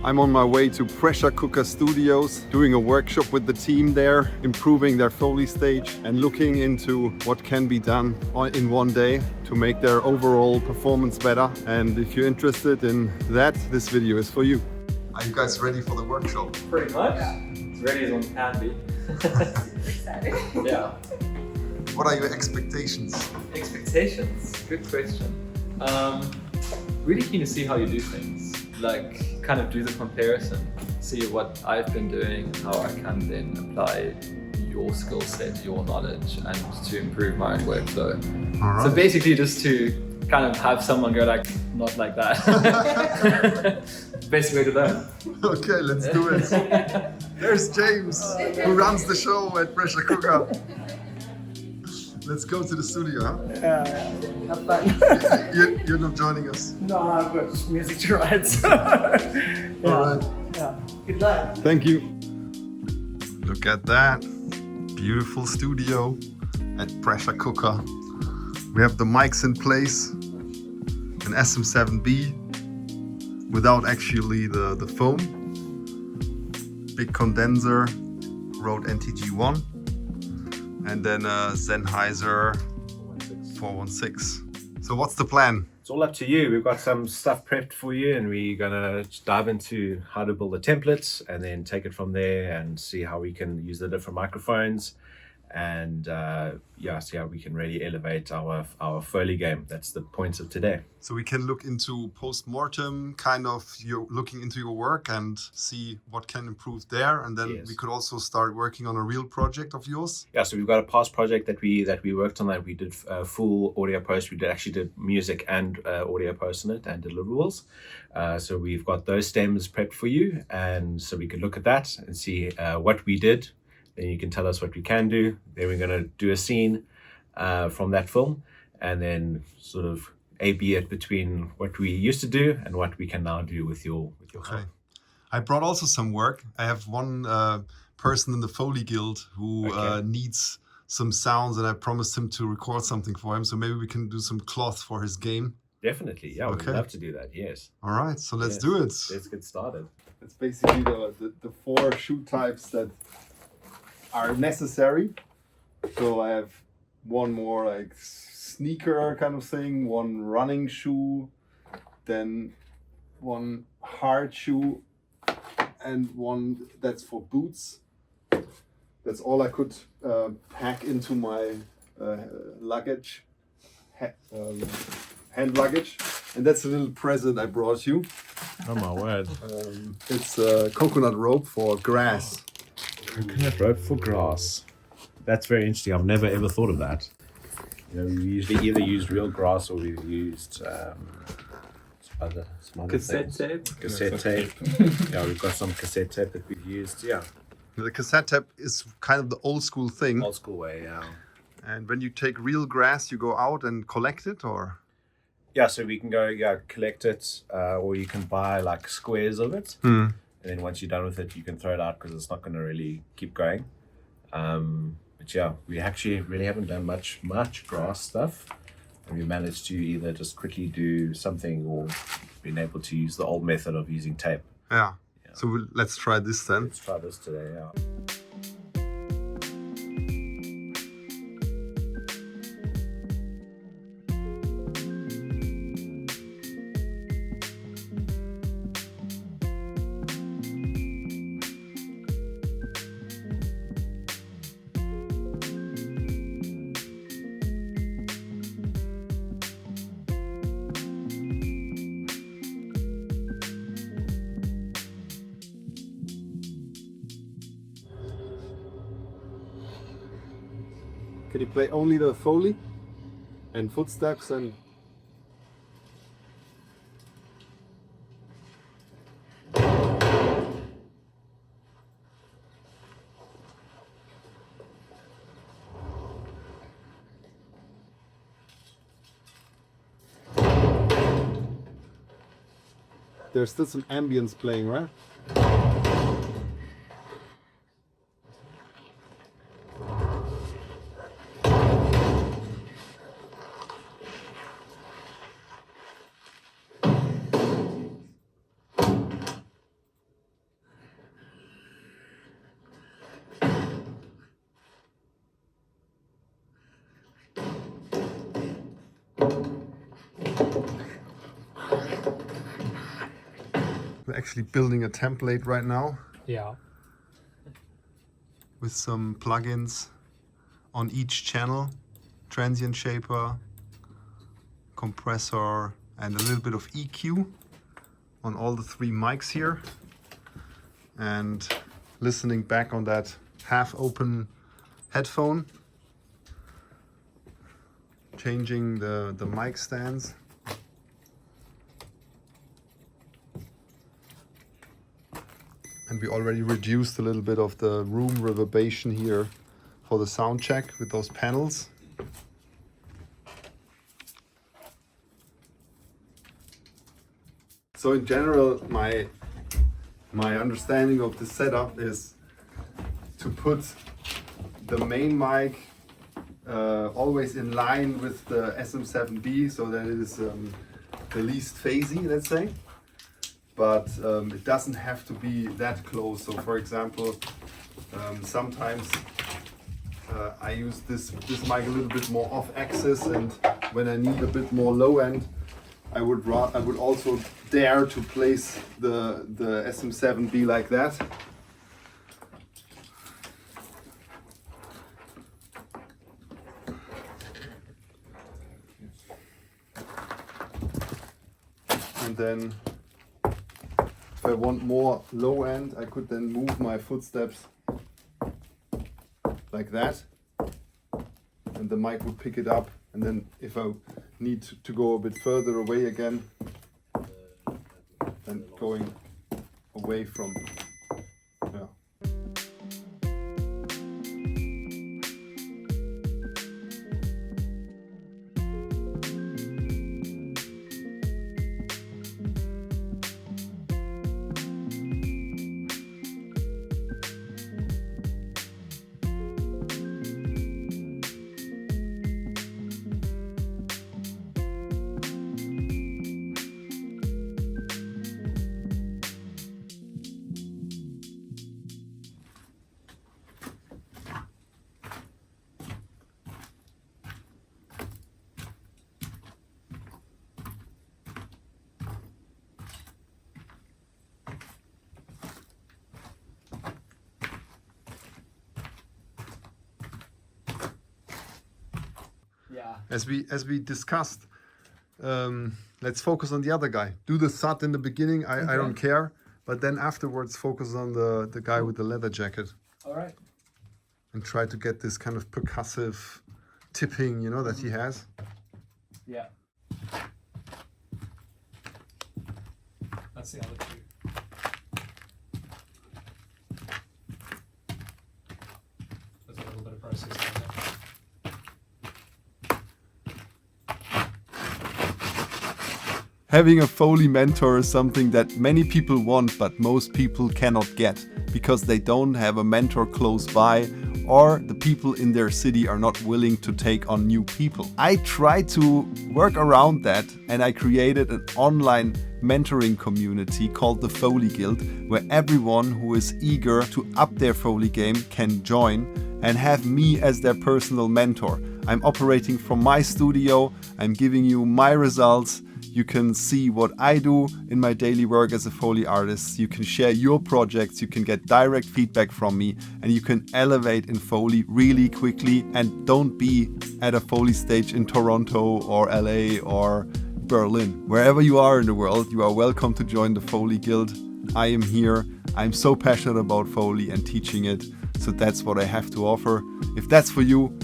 I'm on my way to Pressure Cooker Studios, doing a workshop with the team there, improving their Foley stage and looking into what can be done in one day to make their overall performance better. And if you're interested in that, this video is for you. Are you guys ready for the workshop? Pretty much. Yeah. As ready as one can be. Excited. Yeah. What are your expectations? Expectations? Good question. Really keen to see how you do things. Like, kind of do the comparison, see what I've been doing and how I can then apply your skill set, your knowledge, and to improve my own workflow. All right. So basically just to kind of have someone go like, not like that. Best way to learn. Okay, let's do it. There's James, who runs the show at Pressure Cooker. Let's go to the studio, huh? Have fun. You're not joining us. No, I've got music to write. So. All right. Yeah. Good luck. Thank you. Look at that. Beautiful studio at Pressure Cooker. We have the mics in place. An SM7B without actually the foam. Big condenser, Rode NTG1. And then a Sennheiser 416. So what's the plan? It's all up to you. We've got some stuff prepped for you and we're gonna dive into how to build the templates and then take it from there and see how we can use the different microphones and see how we can really elevate our Foley game. That's the point of today. So we can look into post-mortem, kind of you're looking into your work and see what can improve there. And then Yes. we could also start working on a real project of yours. Yeah, so we've got a past project that we worked on that we did full audio post. We actually did music and audio post on it and deliverables. So we've got those stems prepped for you, and so we could look at that and see what we did. Then you can tell us what we can do. Then we're going to do a scene from that film, and then sort of A/B it between what we used to do and what we can now do with your Okay. film. I brought also some work. I have one person in the Foley Guild who needs some sounds, and I promised him to record something for him. So maybe we can do some cloth for his game. Definitely, yeah, Okay. we'd love to do that, yes. All right, so let's Yes. do it. Let's get started. It's basically the four shoe types that are necessary. So I have one more like sneaker kind of thing, one running shoe, then one hard shoe, and one that's for boots. That's all I could pack into my luggage, hand luggage. And that's a little present I brought you. Oh my word. It's a coconut rope for grass. Coconut rope for grass. That's very interesting. I've never ever thought of that. You know, we usually either used real grass or we've used some other Cassette things. tape. Cassette tape. Yeah, we've got some cassette tape that we've used. Yeah, The cassette tape is kind of the old school thing. old school way. Yeah. And when you take real grass, you go out and collect it, or? Yeah, so we can go collect it, or you can buy like squares of it, and then once you're done with it, you can throw it out because it's not going to really keep going. But yeah, we actually really haven't done much grass stuff, and we managed to either just quickly do something or been able to use the old method of using tape. Yeah. So let's try this then. Let's try this today. Yeah. Can you play only the Foley and footsteps and? There's still some ambience playing, right? We're actually building a template right now Yeah. with some plugins on each channel, transient shaper, compressor, and a little bit of EQ on all the 3 mics here. And listening back on that half open headphone, changing the mic stands. And we already reduced a little bit of the room reverberation here for the sound check with those panels. So in general, my understanding of the setup is to put the main mic always in line with the SM7B, so that it is the least phasey, let's say. But it doesn't have to be that close. So for example, sometimes I use this mic a little bit more off axis, and when I need a bit more low end, I would also dare to place the SM7B like that. And then if I want more low end, I could then move my footsteps like that, and the mic would pick it up. And then if I need to go a bit further away again, then going away from, yeah. Yeah. As we discussed, let's focus on the other guy. Do the thud in the beginning, I don't care, but then afterwards focus on the guy with the leather jacket. All right. And try to get this kind of percussive tipping, you know, that he has. Yeah. That's the other two. There's a little bit of process there. Having a Foley mentor is something that many people want, but most people cannot get because they don't have a mentor close by, or the people in their city are not willing to take on new people. I tried to work around that, and I created an online mentoring community called the Foley Guild, where everyone who is eager to up their Foley game can join and have me as their personal mentor. I'm operating from my studio, I'm giving you my results. You can see what I do in my daily work as a Foley artist. You can share your projects, you can get direct feedback from me, and you can elevate in Foley really quickly. And don't be at a Foley stage in Toronto or LA or Berlin. Wherever you are in the world, you are welcome to join the Foley Guild. I am here. I'm so passionate about Foley and teaching it. So that's what I have to offer. If that's for you,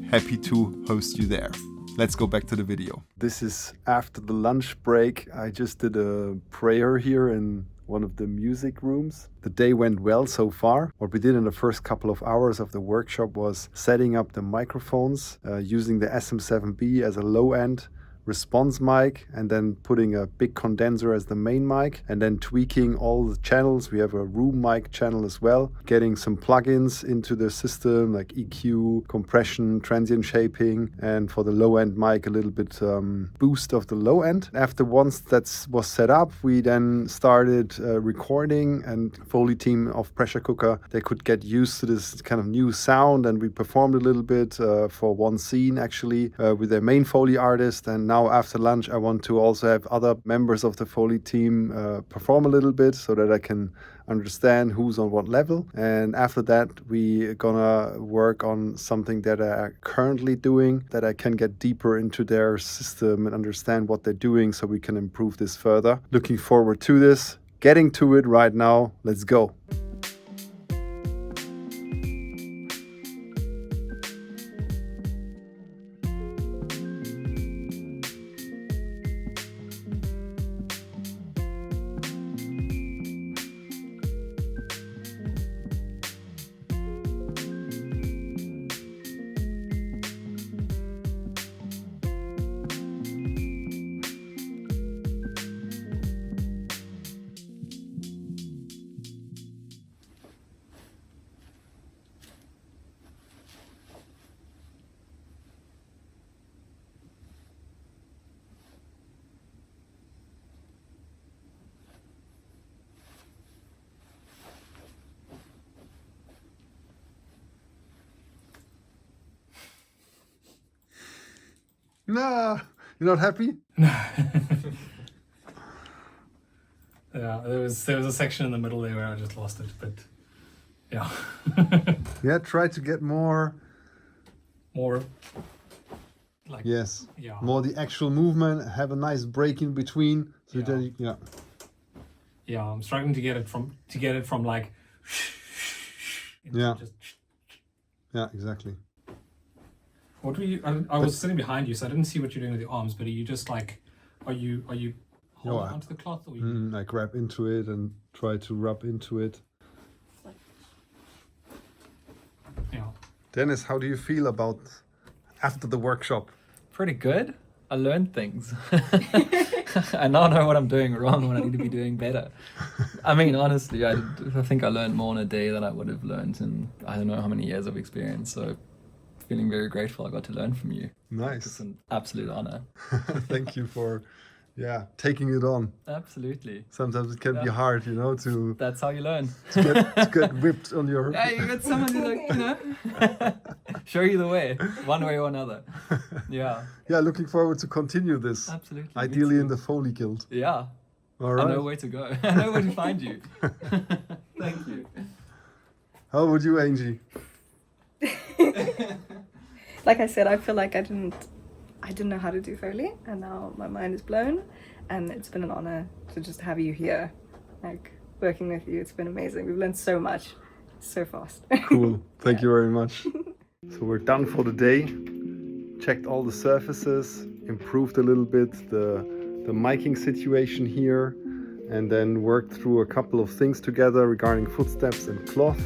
happy to host you there. Let's go back to the video. This is after the lunch break. I just did a prayer here in one of the music rooms. The day went well so far. What we did in the first couple of hours of the workshop was setting up the microphones, using the SM7B as a low end response mic, and then putting a big condenser as the main mic, and then tweaking all the channels. We have a room mic channel as well, getting some plugins into the system like EQ, compression, transient shaping, and for the low end mic a little bit boost of the low end. After once that was set up, we then started recording, and Foley team of Pressure Cooker, they could get used to this kind of new sound, and we performed a little bit for one scene actually with their main Foley artist, and now now after lunch, I want to also have other members of the Foley team perform a little bit so that I can understand who's on what level. And after that, we're gonna work on something that I are currently doing, that I can get deeper into their system and understand what they're doing so we can improve this further. Looking forward to this. Getting to it right now. Let's go. Nah, you're not happy? Yeah, there was a section in the middle there where I just lost it, but yeah. Yeah, try to get more. More like Yes. yeah. More the actual movement. Have a nice break in between. So Yeah. that you, yeah. Yeah, I'm struggling to get it from like into Yeah. just Yeah, exactly. what were you I was sitting behind you, so I didn't see what you're doing with your arms, but are you just like are you holding onto the cloth or you I grab into it and try to rub into it. yeah. Dennis, how do you feel about after the workshop? Pretty good. I learned things. I now know what I'm doing wrong, what I need to be doing better. I mean, honestly, I think I learned more in a day than I would have learned in I don't know how many years of experience. So feeling very grateful I got to learn from you. It's Nice. an absolute honor. Thank you for taking it on. Absolutely. Sometimes it can be Yeah. hard, to That's how you learn. get whipped on your Yeah, you get someone who's like, show you the way, one way or another. Yeah, Yeah, looking forward to continue this. absolutely. Me Ideally too. in the Foley Guild. Yeah, All I know right. where to go. I know where to find you. Thank you. How about you, Angie? Like I said, I feel like I didn't know how to do Foley, and now my mind is blown, and it's been an honor to just have you here, like working with you. It's been amazing. We've learned so much, so fast. Cool. Thank you very much. So we're done for the day. Checked all the surfaces, improved a little bit the miking situation here, and then worked through a couple of things together regarding footsteps and cloth.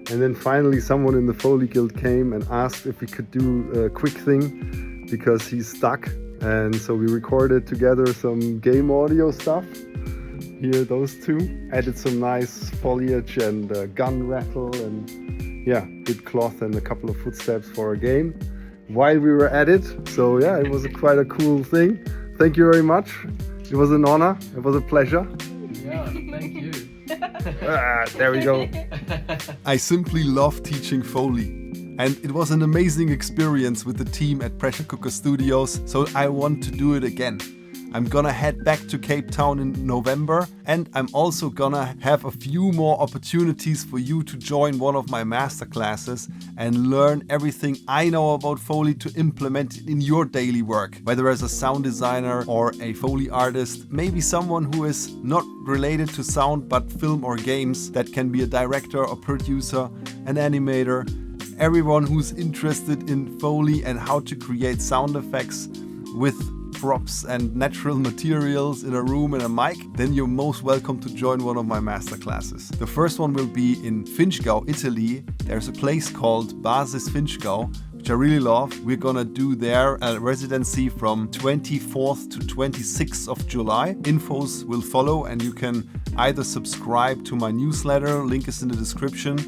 And then finally someone in the Foley Guild came and asked if we could do a quick thing because he's stuck. And so we recorded together some game audio stuff. Here, those two. Added some nice foliage and gun rattle and did cloth and a couple of footsteps for a game while we were at it. So yeah, it was quite a cool thing. Thank you very much. It was an honor. It was a pleasure. Yeah, thank you. There we go. I simply love teaching Foley, and it was an amazing experience with the team at Pressure Cooker Studios, so I want to do it again. I'm gonna head back to Cape Town in November, and I'm also gonna have a few more opportunities for you to join one of my masterclasses and learn everything I know about Foley to implement it in your daily work, whether as a sound designer or a Foley artist, maybe someone who is not related to sound but film or games, that can be a director or producer, an animator, everyone who's interested in Foley and how to create sound effects with props and natural materials in a room and a mic, then you're most welcome to join one of my masterclasses. The first one will be in Finchgau, Italy. There's a place called Basis Finchgau, which I really love. We're gonna do there a residency from 24th to 26th of July. Infos will follow, and you can either subscribe to my newsletter, link is in the description,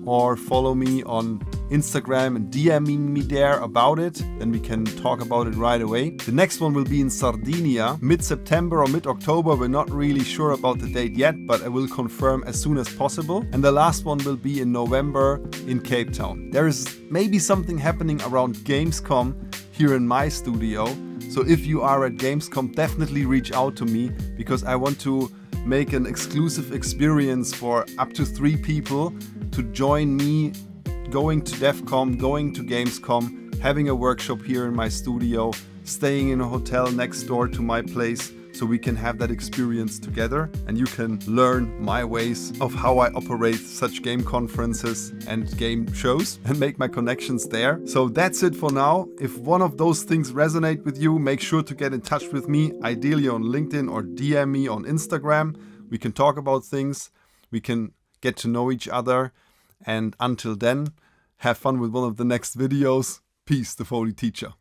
or follow me on Instagram and DMing me there about it, then we can talk about it right away. The next one will be in Sardinia, mid-September or mid-October. We're not really sure about the date yet, but I will confirm as soon as possible. And the last one will be in November in Cape Town. There is maybe something happening around Gamescom here in my studio, So if you are at Gamescom, definitely reach out to me, because I want to make an exclusive experience for up to 3 people to join me going to DevCom, going to Gamescom, having a workshop here in my studio, staying in a hotel next door to my place, so we can have that experience together and you can learn my ways of how I operate such game conferences and game shows and make my connections there. So that's it for now. If one of those things resonate with you, make sure to get in touch with me, ideally on LinkedIn or DM me on Instagram. We can talk about things, we can get to know each other, and until then, have fun with one of the next videos. Peace, the Foley teacher.